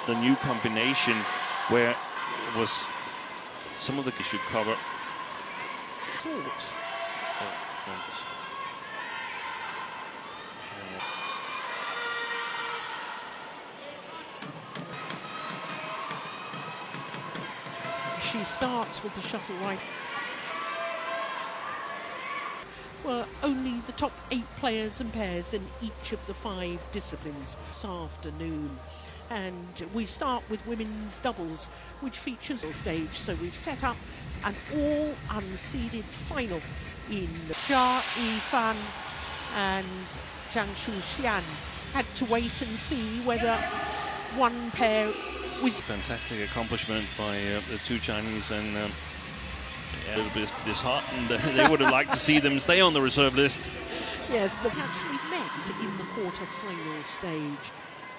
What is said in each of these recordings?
the new combination where it was some of the should cover. She starts with the shuttle right. Well, only the top 8 players and pairs in each of the 5 disciplines this afternoon. And we start with women's doubles, which features a stage. So we've set up an all unseeded final in Jia Yifan and Zhang Shuxian. Had to wait and see whether one pair with fantastic accomplishment by the 2 Chinese, and a little bit disheartened. They would have liked to see them stay on the reserve list. Yes, they've actually met in the quarter-final stage.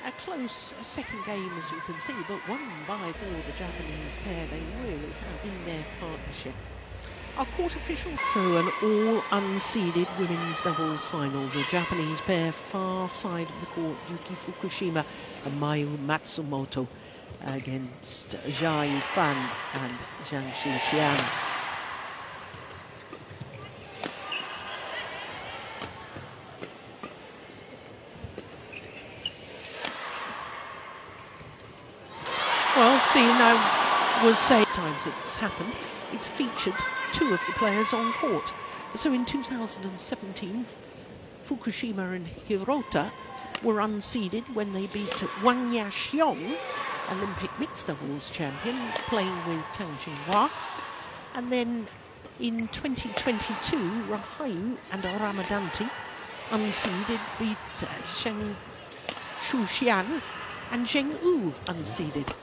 A close second game, as you can see, but won by the Japanese pair. They really have in their partnership. Our court officials, so an all-unseeded women's doubles final. The Japanese pair, far side of the court, Yuki Fukushima and Mayu Matsumoto, against Jia Yifan and Zhang Shuxian. Well, Steve, I was saying times it's happened, it's featured 2 of the players on court. So in 2017, Fukushima and Hirota were unseeded when they beat Wang Yaxiong, Olympic mixed doubles champion, playing with Tang Xinhua. And then in 2022, Rahayu and Ramadanti, unseeded, beat Zheng Shuxian and Zheng Yu, unseeded.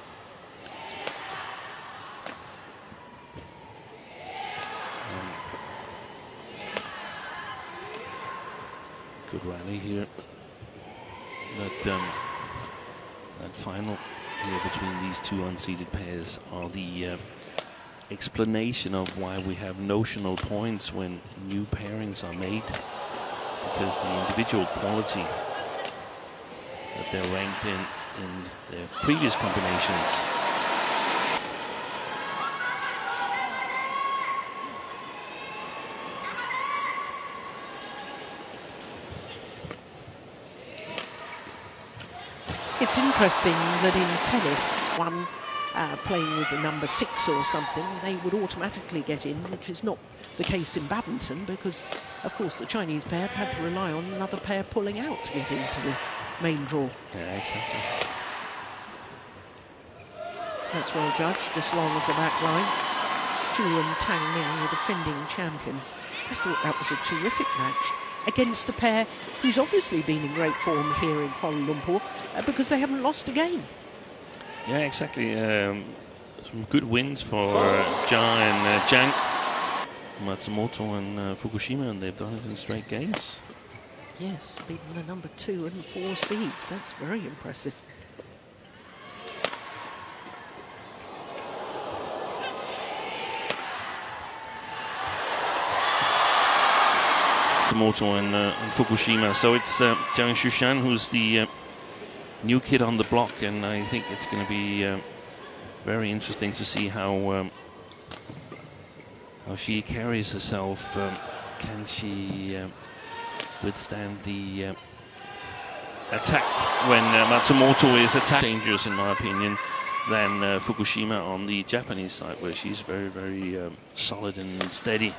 Good rally here. That final here between these 2 unseeded pairs are the explanation of why we have notional points when new pairings are made, because the individual quality that they're ranked in their previous combinations. It's interesting that in tennis, one playing with the number 6 or something, they would automatically get in, which is not the case in badminton, because, of course, the Chinese pair have had to rely on another pair pulling out to get into the main draw. Yeah, exactly. That's well judged, just long of the back line. Zhu and Tang Ning, the defending champions. I thought that was a terrific match against a pair who's obviously been in great form here in Kuala Lumpur, because they haven't lost a game. Yeah, exactly. Some good wins for Jia and Zhang, Matsumoto and Fukushima, and they've done it in straight games. Yes, beaten the number 2 and 4 seeds. That's very impressive. Matsumoto and Fukushima. So it's Zhang Shuxian who's the new kid on the block, and I think it's going to be very interesting to see how she carries herself. Can she withstand the attack when Matsumoto is dangerous, in my opinion, than Fukushima on the Japanese side, where she's very, very solid and steady.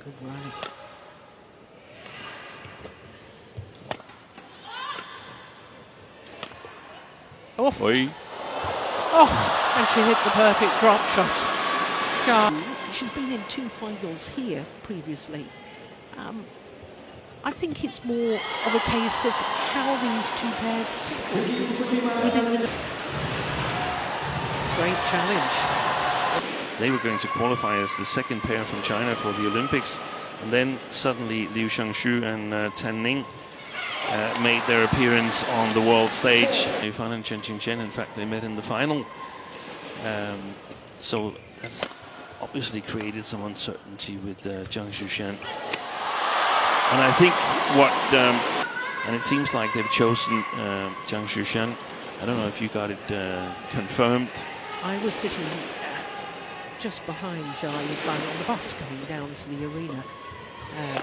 Good rally. Oh. Oi. Oh, and she hit the perfect drop shot. She's been in 2 finals here previously. I think it's more of a case of how these two pairs settle within the... Great challenge. They were going to qualify as the second pair from China for the Olympics, and then suddenly Liu Xiangshu and Tan Ning made their appearance on the world stage. Fan and Chen Qingchen, in fact, they met in the final. So that's obviously created some uncertainty with Zhang Shushan. And I think and it seems like they've chosen Zhang Shushan. I don't know if you got it confirmed. I was sitting just behind Jia Yifan on the bus coming down to the arena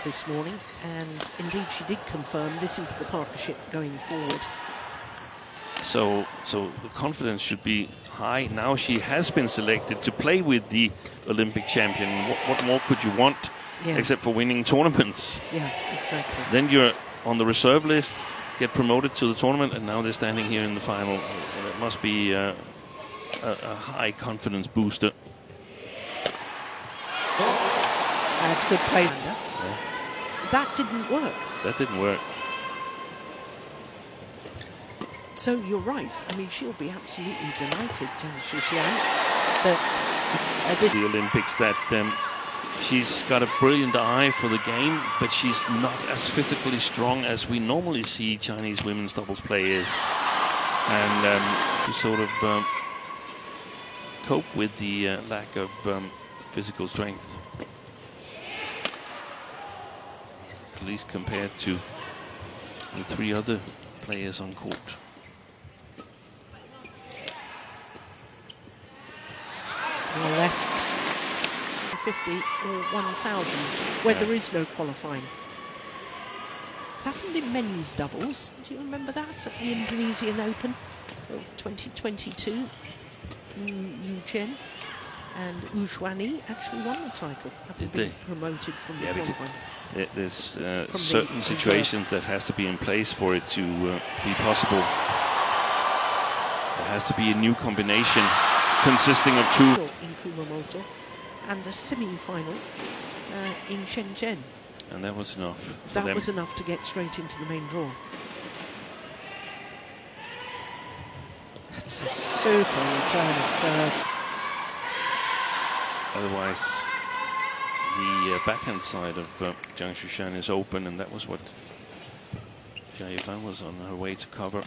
this morning, and indeed she did confirm this is the partnership going forward. So the confidence should be high. Now she has been selected to play with the Olympic champion. What more could you want, except for winning tournaments? Yeah, exactly. Then you're on the reserve list, get promoted to the tournament, and now they're standing here in the final. It must be a high confidence booster. That's a good play. Yeah. That didn't work. That didn't work. So you're right. I mean, she'll be absolutely delighted, Zhang Shushan, that the Olympics, that she's got a brilliant eye for the game, but she's not as physically strong as we normally see Chinese women's doubles players, and to sort of cope with the lack of physical strength, at least compared to the three other players on court. On the left, 50 or 1,000, where there is no qualifying. It's happened in men's doubles. Do you remember that at the Indonesian Open of 2022? Yu Chen and Wu Xuanyi actually won the title, having been promoted from the qualifying. There's certain situations that has to be in place for it to be possible. There has to be a new combination consisting of two. In Kumamoto and a semi-final in Shenzhen. And that was enough for them. That was enough to get straight into the main draw. That's a super return of serve. Otherwise, the backhand side of Zhang Shushan is open, and that was what Jia Yifan was on her way to cover.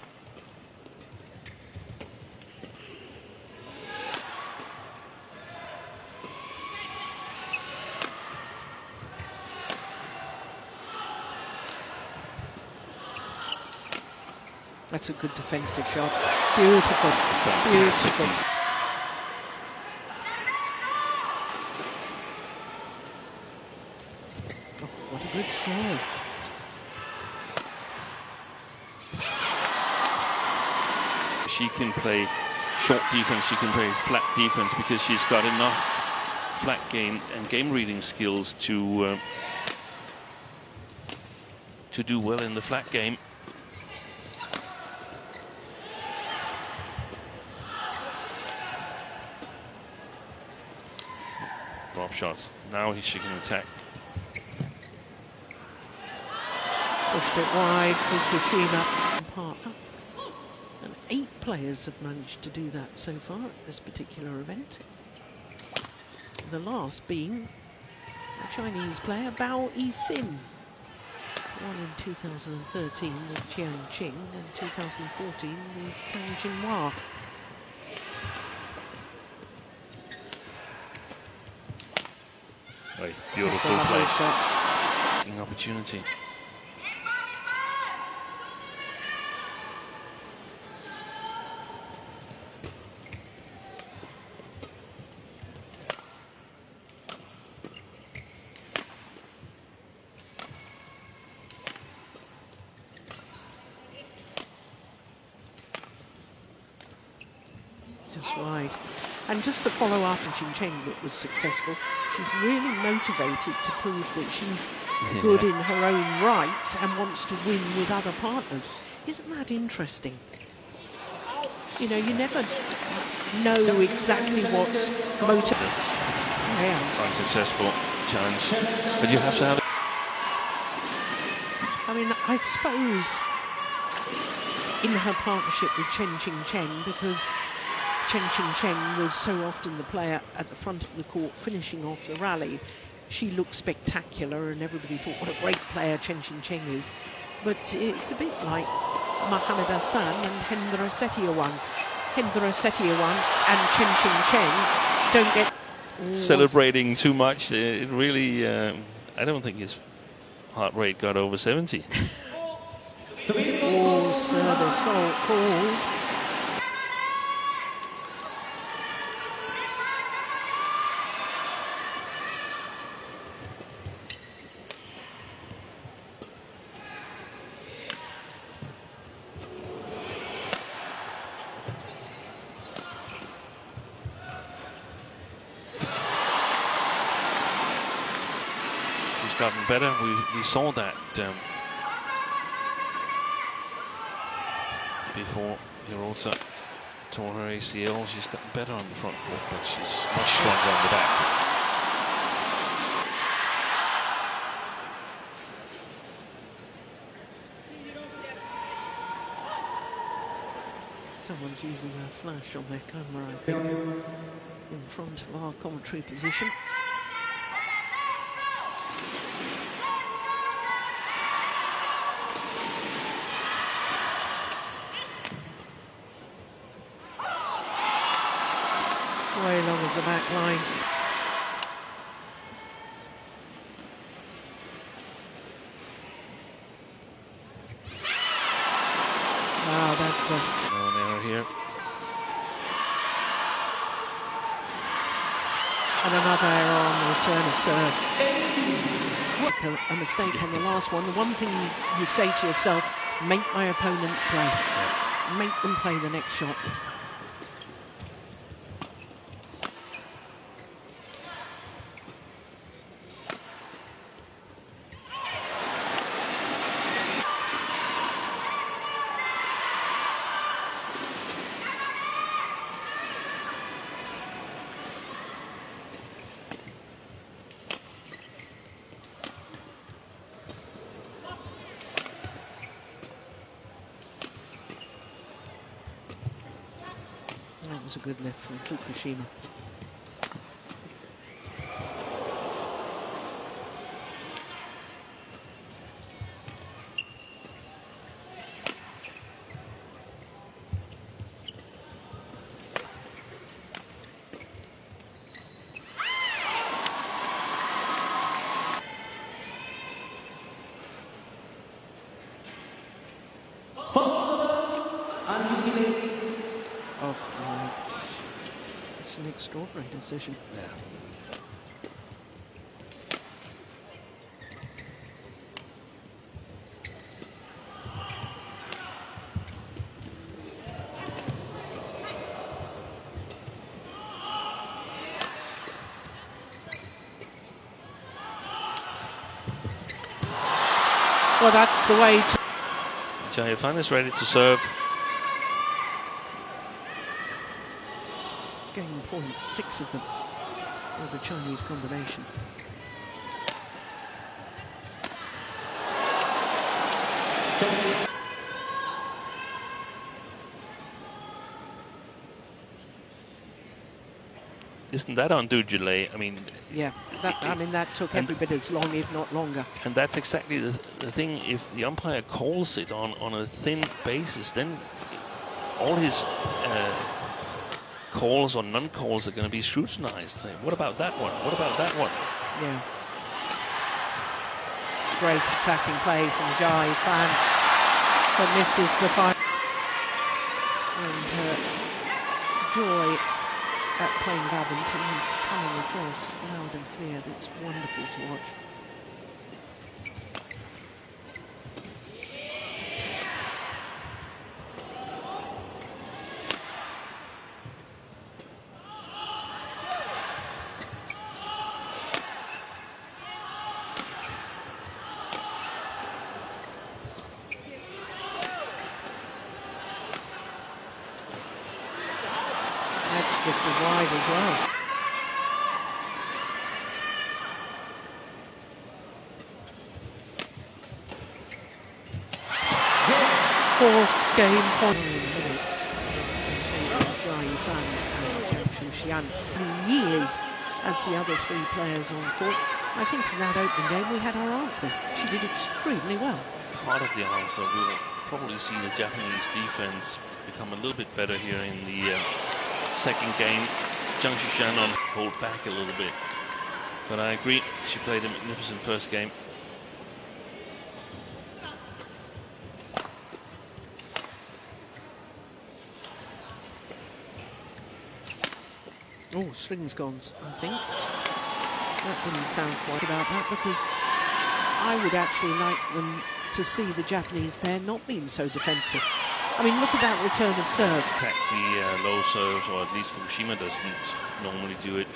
That's a good defensive shot. Beautiful. Beautiful. Oh, what a good serve. She can play short defense, she can play flat defense, because she's got enough flat game and game reading skills to do well in the flat game. Drop shots. Now she can attack. Pushed it wide, Fukushima partner. And 8 players have managed to do that so far at this particular event. The last being a Chinese player, Bao Yixin. Won in 2013 with Jiang Qing and 2014 with Tang Jinhua. Beautiful play. Shot. Opportunity. Just right. And just to follow up on Qing Cheng, that was successful, she's really motivated to prove that she's good in her own right and wants to win with other partners. Isn't that interesting? You know, you never know exactly what's motivates. Yeah. Unsuccessful challenge, but you have to have I mean, I suppose in her partnership with Chen Qingchen, because Chen Qingchen was so often the player at the front of the court finishing off the rally, she looked spectacular and everybody thought what a great player Chen Qingchen is. But it's a bit like Mohamed Hassan and Hendra Setiawan. Hendra Setiawan and Chen Qingchen don't get... Celebrating too much. It really, I don't think his heart rate got over 70. Oh, service fault called. She's gotten better. We saw that before Hirota tore her ACL. She's gotten better on the front court, but she's much stronger on the back. Someone's using a flash on their camera, I think, in front of our commentary position. Way along of the back line. Wow, that's no error here. And another error on the return of serve. A mistake on the last one. The one thing you say to yourself, make my opponents play. Make them play the next shot. That was a good lift from Fukushima. Oh, right. It's an extraordinary decision. Yeah. Well, that's the way to... Jayafan is ready to serve. Game points, 6 of them for the Chinese combination. Isn't that undue delay? I mean, yeah, that took every bit as long, if not longer. And that's exactly the thing. If the umpire calls it on a thin basis, then all his calls or non-calls are going to be scrutinized. What about that one? What about that one? Yeah. Great attacking play from Zhang Fan, but misses the final. And her joy at playing badminton is coming across loud and clear. It's wonderful to watch. That's drifted wide as well. fourth game point. 9 minutes in favour of Zhang and Fukushima. Years as the other three players on court. I think in that opening game we had our answer. She did extremely well. Part of the answer, we'll probably see the Japanese defense become a little bit better here in the second game. Zhang Shannon hold back a little bit. But I agree, she played a magnificent first game. Oh, string's gone, I think. That didn't sound quite about that, because I would actually like them to see the Japanese pair not being so defensive. I mean, look at that return of serve. Attack the low serves, or at least Fukushima doesn't normally do it.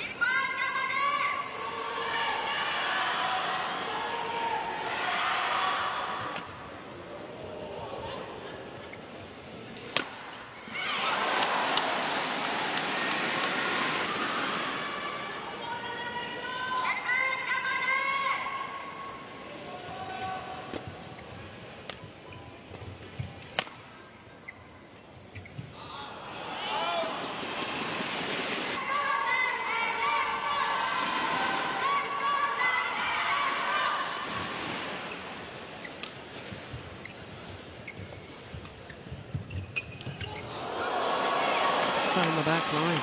On the back line.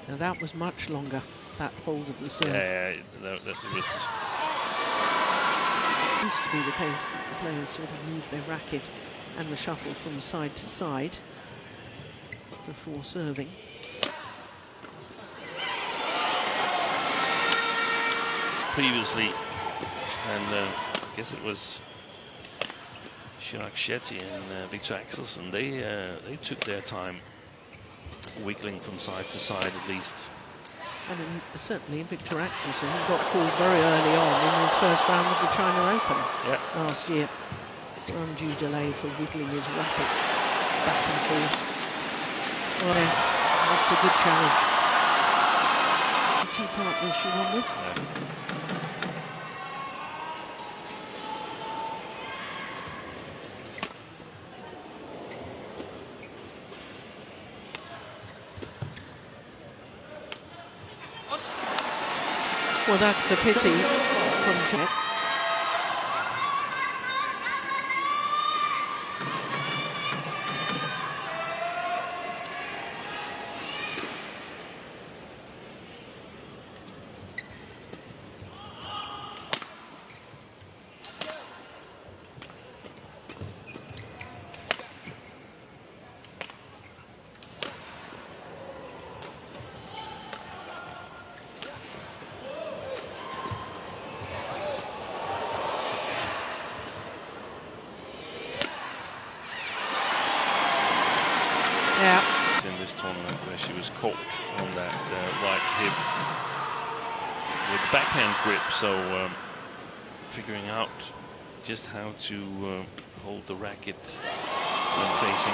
Now that was much longer, that hold of the serve. Yeah, that was... Used to be the case that the players sort of moved their racket and the shuttle from side to side before serving. Previously, and I guess it was Chirac Shetty and Victor Axelsen, they took their time wiggling from side to side at least. And certainly Victor Axelsen got called very early on in his first round of the China Open last year for undue delay for wiggling his racket back and forth. Well, that's a good challenge. The two partners she won with. Well, that's a pity from Jet. In this tournament, where she was caught on that right hip with the backhand grip, so figuring out just how to hold the racket when facing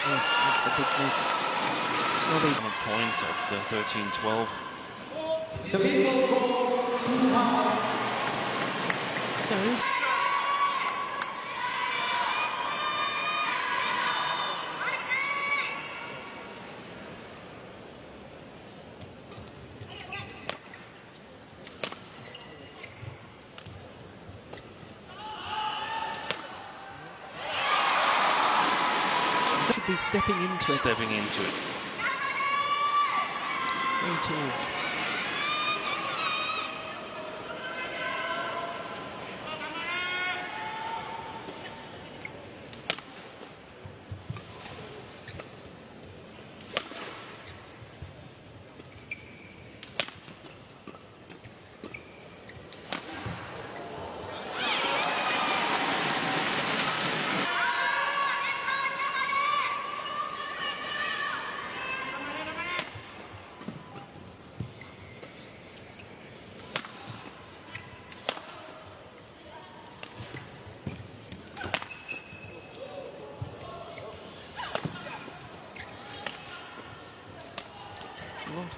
that's a big miss. points at 13-12. So should be stepping into it. Stepping into it. Way tall.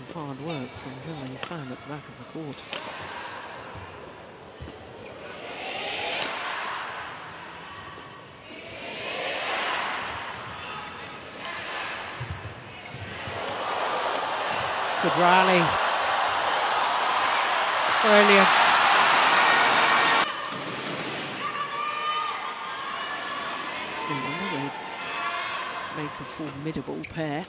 of hard work from Billy Fan at the back of the court. Good rally. Brilliant. So we make a formidable pair.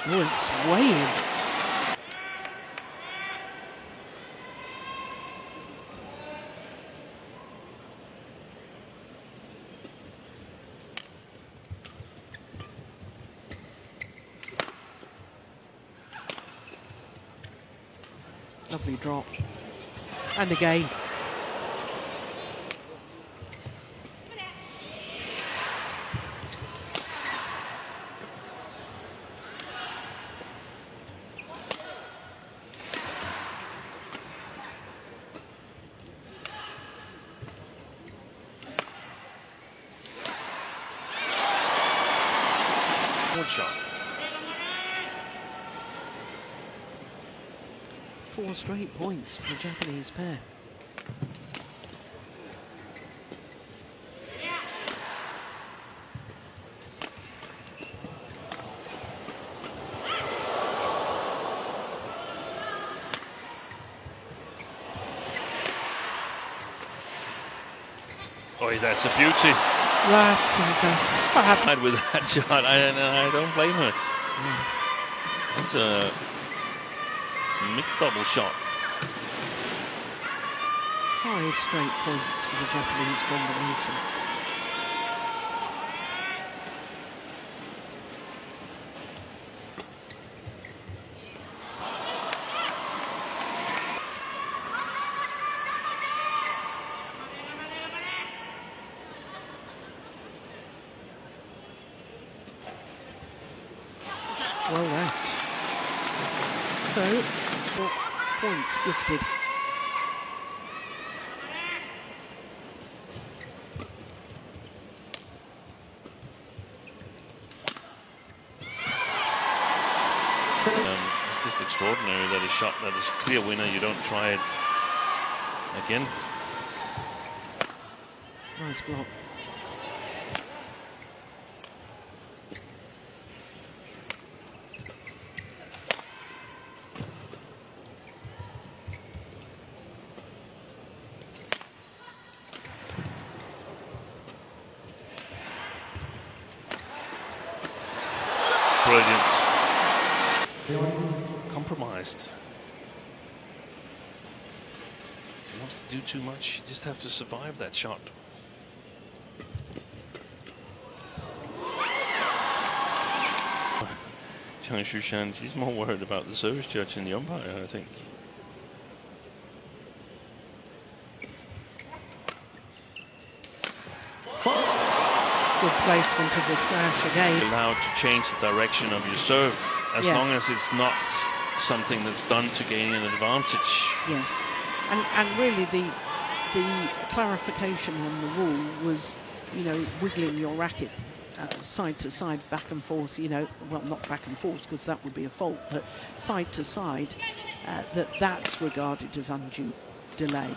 Oh, it's way in. Lovely drop. And again. Good shot. 4 straight points for the Japanese pair. Oh, that's a beauty. That is a fab. With that shot, I don't blame her. That's a mixed double shot. 5 straight points for the Japanese combination. Well left. So, 4 points gifted. It's just extraordinary that a shot that is a clear winner, you don't try it again. Nice block. Brilliant. Compromised. She wants to do too much. You just have to survive that shot. Zhang Shushan, she's more worried about the service judge and the umpire, I think. Good placement of the smash again. Allowed to change the direction of your serve as long as it's not something that's done to gain an advantage. Yes, and really the clarification on the rule was, you know, wiggling your racket side to side, back and forth, you know, well, not back and forth because that would be a fault, but side to side, that's regarded as undue delay.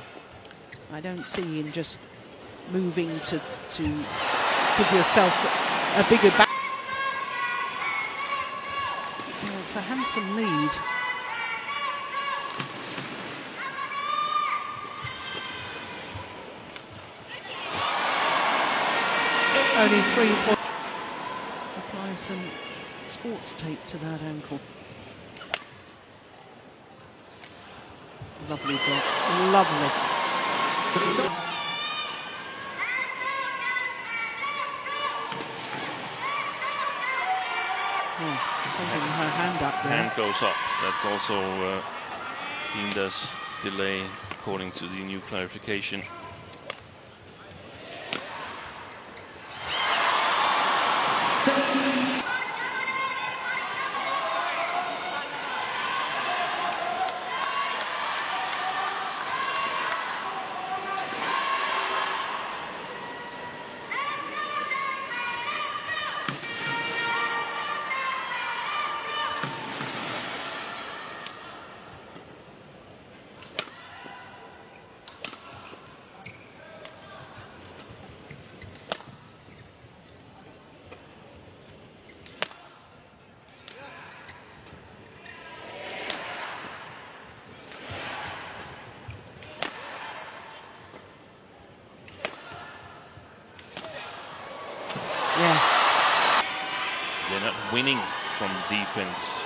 I don't see in just moving to give yourself a bigger back. Well, it's a handsome lead. Only 3 points. Apply some sports tape to that ankle. Lovely block. Lovely. Holding her hand up there. Hand goes up. That's also deemed as delay according to the new clarification. from defense.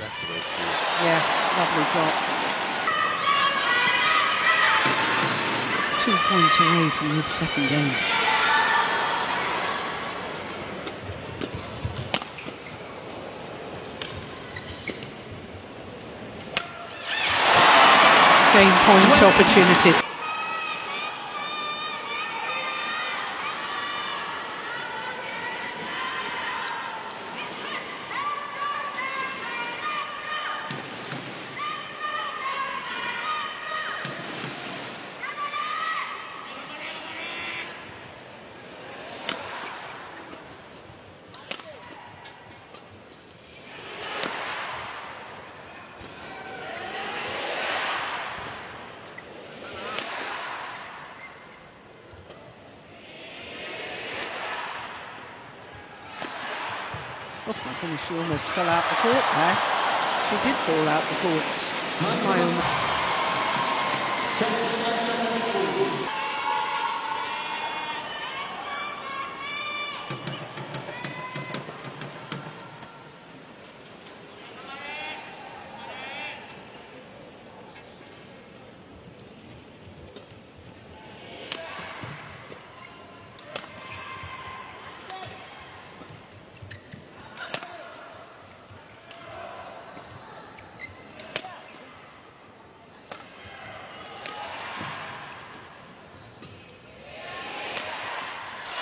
That's the way to do it. Yeah, lovely drop. 2 points away from his second game. Game point opportunities. Oh my goodness, she almost fell out the court there. She did fall out the courts.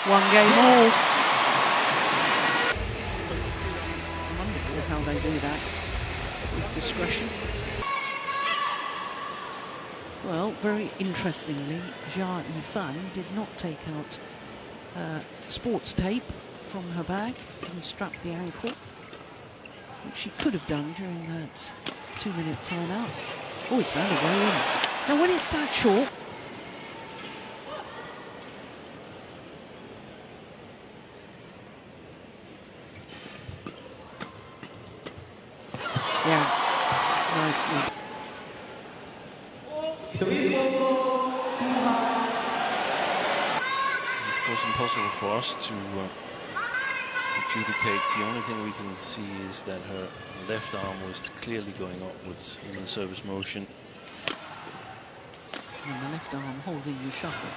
One game all. Wonderful how they do that with discretion. Well, very interestingly, Jia Yifan did not take out sports tape from her bag and strap the ankle, which she could have done during that 2-minute timeout. Oh, it's found a way in. Now, when it's that short, yeah, nicely. Of course, impossible for us to adjudicate. The only thing we can see is that her left arm was clearly going upwards in the service motion. And the left arm holding the shuttle.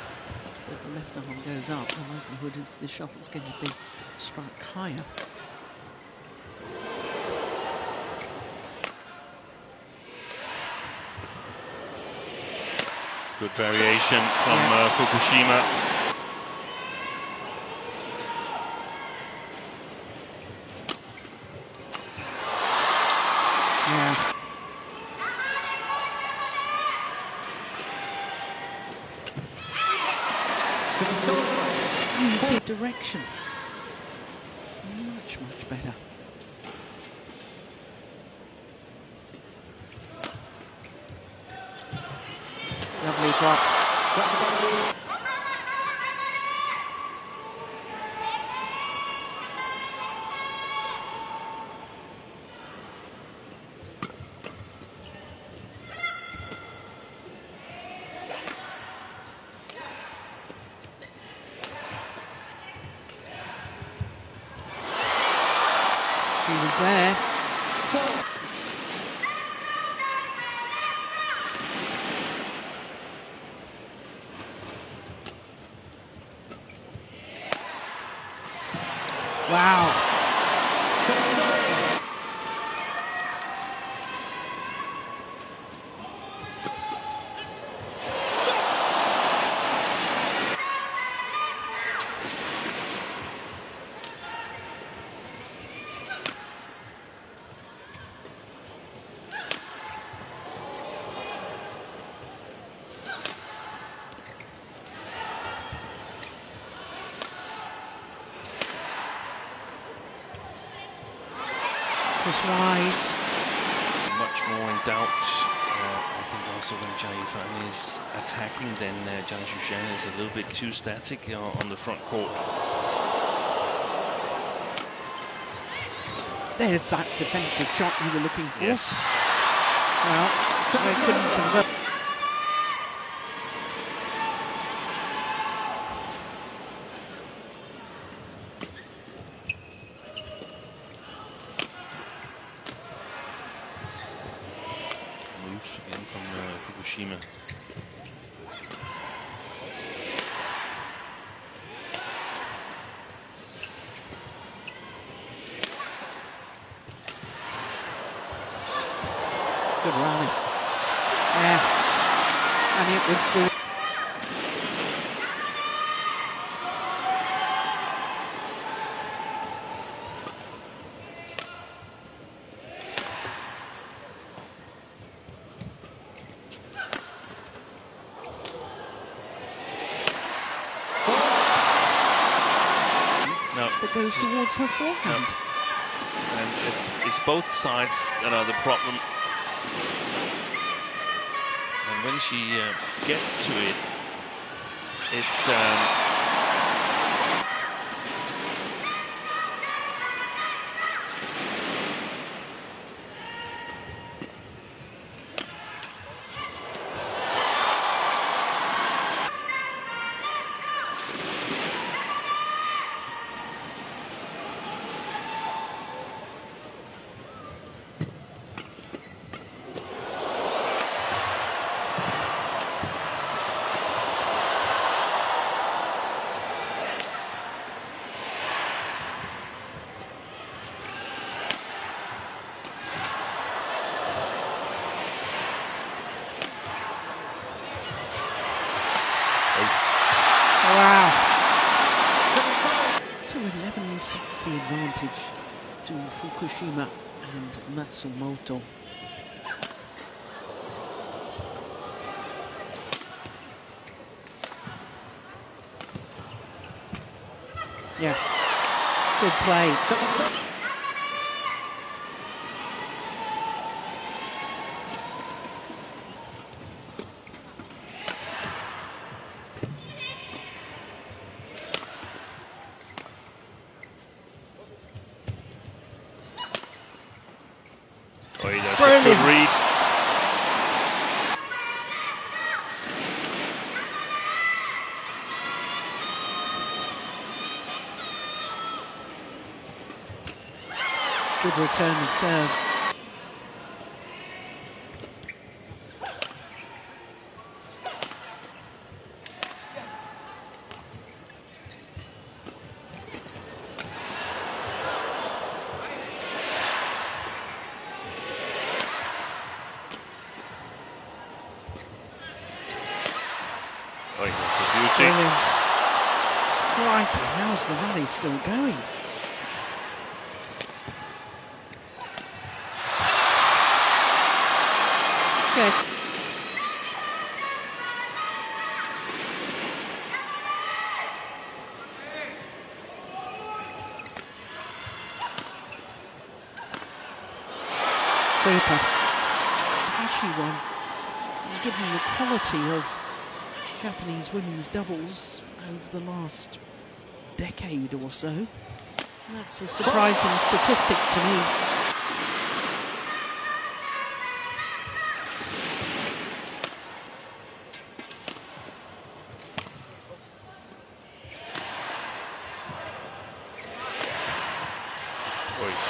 So if the left arm goes up, the likelihood is the shuttle's going to be struck higher. Good variation from Fukushima. Yeah. You see direction. Much, much better. Lovely drop. She was there. Wow. Just right. Much more in doubt. I think also when Jia Yifan is attacking, then Zhang Shushan is a little bit too static on the front court. There's that defensive shot you were looking for. Yes. Well, they couldn't convert. Fukushima. Good rally. Yeah. And it was the... No. That goes towards her forehand. No. And it's both sides that are the problem. And when she gets to it, it's Wow. So 11 sets the advantage to Fukushima and Matsumoto. Yeah, good play. oh, that's Brilliant. a good read. Good return of serve. Oh, that's a beauty. Brilliant. Crikey, how's the rally still going? Good. Super. Has she won? Given the quality of Japanese women's doubles over the last decade or so, that's a surprising statistic to me.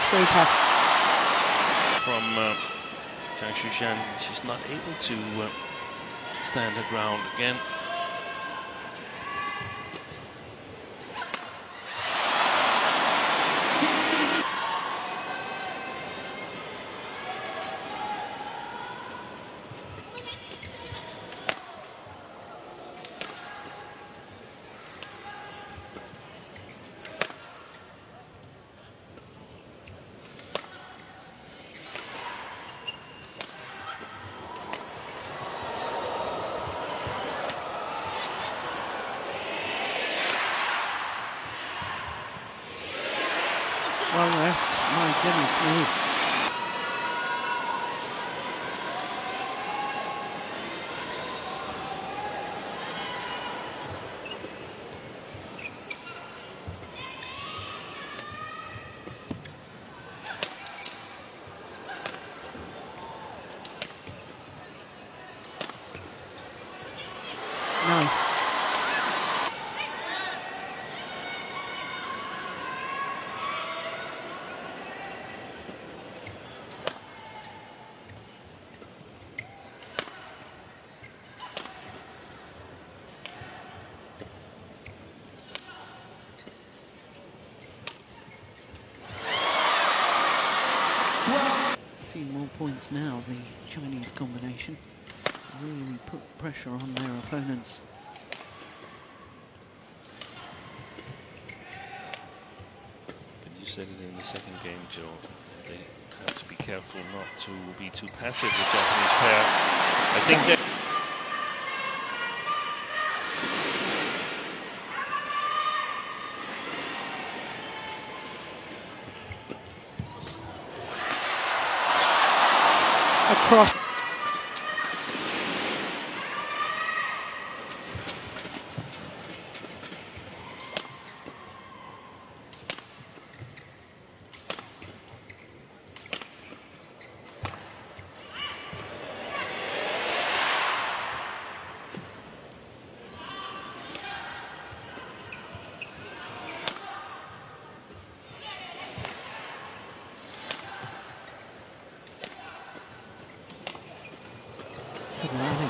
Super. From Zhang, she's not able to stand her ground again. Well left, my goodness me. Nice. points now, the Chinese combination. Really put pressure on their opponents. But you said it in the second game, Joe. They have to be careful not to be too passive, the Japanese pair. I think that across. Good morning.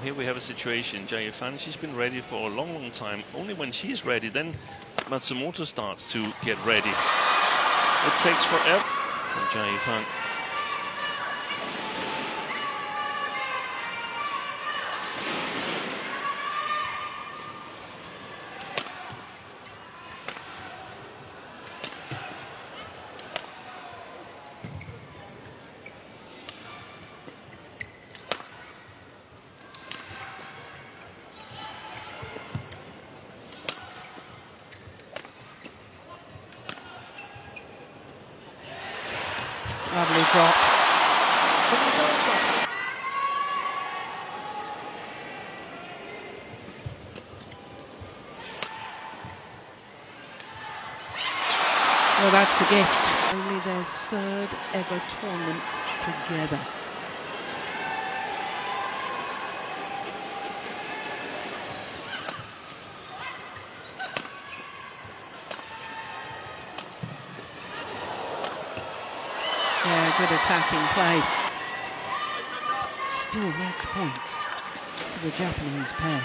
here we have a situation, Jia Fan, she's been ready for a long time. Only when she's ready, then Matsumoto starts to get ready. It takes forever from Jia Fan. Lovely drop. Well, that's a gift. Only their third ever tournament together. Yeah, good attacking play. Still match points for the Japanese pair.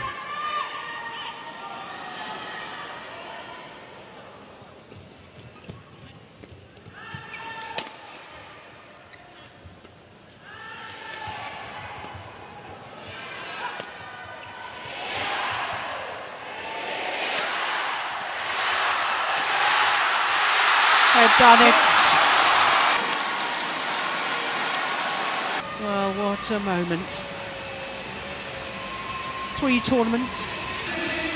They've done it. Well, what a moment. 3 tournaments,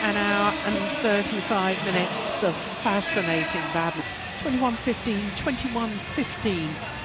an hour and 35 minutes of fascinating badminton. 21-15, 21-15.